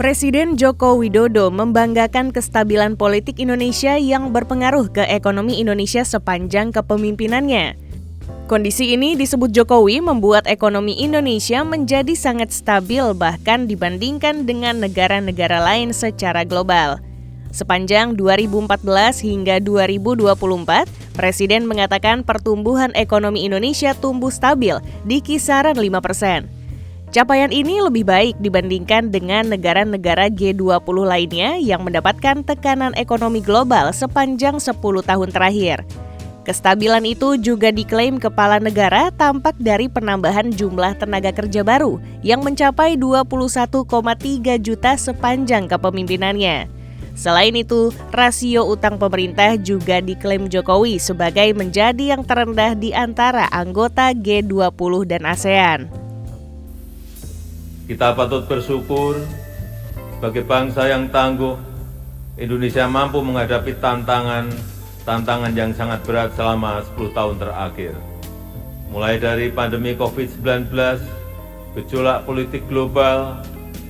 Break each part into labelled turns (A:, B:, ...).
A: Presiden Joko Widodo membanggakan kestabilan politik Indonesia yang berpengaruh ke ekonomi Indonesia sepanjang kepemimpinannya. Kondisi ini disebut Jokowi membuat ekonomi Indonesia menjadi sangat stabil bahkan dibandingkan dengan negara-negara lain secara global. Sepanjang 2014 hingga 2024, Presiden mengatakan pertumbuhan ekonomi Indonesia tumbuh stabil di kisaran 5%. Capaian ini lebih baik dibandingkan dengan negara-negara G20 lainnya yang mendapatkan tekanan ekonomi global sepanjang 10 tahun terakhir. Kestabilan itu juga diklaim kepala negara tampak dari penambahan jumlah tenaga kerja baru yang mencapai 21,3 juta sepanjang kepemimpinannya. Selain itu, rasio utang pemerintah juga diklaim Jokowi sebagai menjadi yang terendah di antara anggota G20 dan ASEAN.
B: Kita patut bersyukur sebagai bangsa yang tangguh, Indonesia mampu menghadapi tantangan yang sangat berat selama 10 tahun terakhir. Mulai dari pandemi COVID-19, gejolak politik global,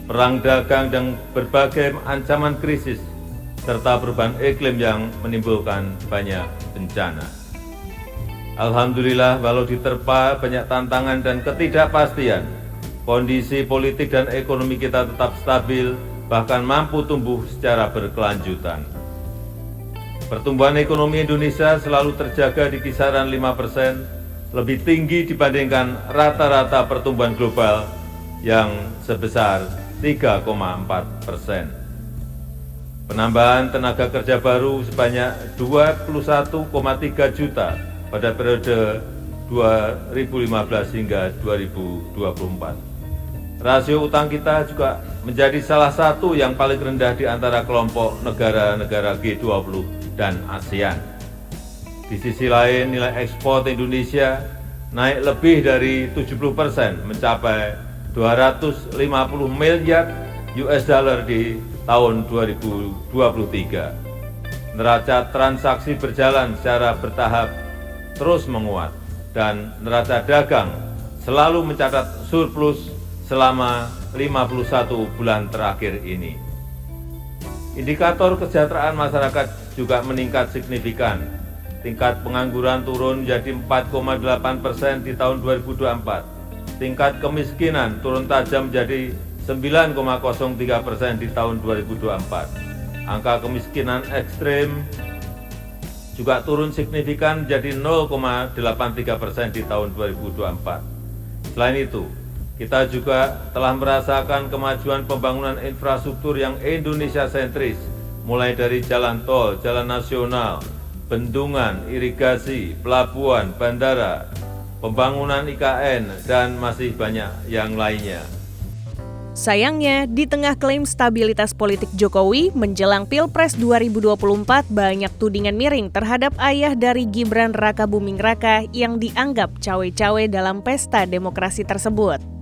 B: perang dagang dan berbagai ancaman krisis, serta perubahan iklim yang menimbulkan banyak bencana. Alhamdulillah, walau diterpa banyak tantangan dan ketidakpastian, kondisi politik dan ekonomi kita tetap stabil, bahkan mampu tumbuh secara berkelanjutan. Pertumbuhan ekonomi Indonesia selalu terjaga di kisaran 5%, lebih tinggi dibandingkan rata-rata pertumbuhan global yang sebesar 3,4%. Penambahan tenaga kerja baru sebanyak 21,3 juta pada periode 2015 hingga 2024. Rasio utang kita juga menjadi salah satu yang paling rendah di antara kelompok negara-negara G20 dan ASEAN. Di sisi lain, nilai ekspor Indonesia naik lebih dari 70%, mencapai 250 miliar US dollar di tahun 2023. Neraca transaksi berjalan secara bertahap terus menguat dan neraca dagang selalu mencatat surplus selama 51 bulan terakhir ini. Indikator kesejahteraan masyarakat juga meningkat signifikan. Tingkat pengangguran turun menjadi 4,8% di tahun 2024. Tingkat kemiskinan turun tajam menjadi 9,03% di tahun 2024. Angka kemiskinan ekstrim juga turun signifikan menjadi 0,83% di tahun 2024. Selain itu, kita juga telah merasakan kemajuan pembangunan infrastruktur yang Indonesia sentris, mulai dari jalan tol, jalan nasional, bendungan, irigasi, pelabuhan, bandara, pembangunan IKN, dan masih banyak yang lainnya.
A: Sayangnya, di tengah klaim stabilitas politik Jokowi menjelang Pilpres 2024 banyak tudingan miring terhadap ayah dari Gibran Rakabuming Raka yang dianggap cawe-cawe dalam pesta demokrasi tersebut.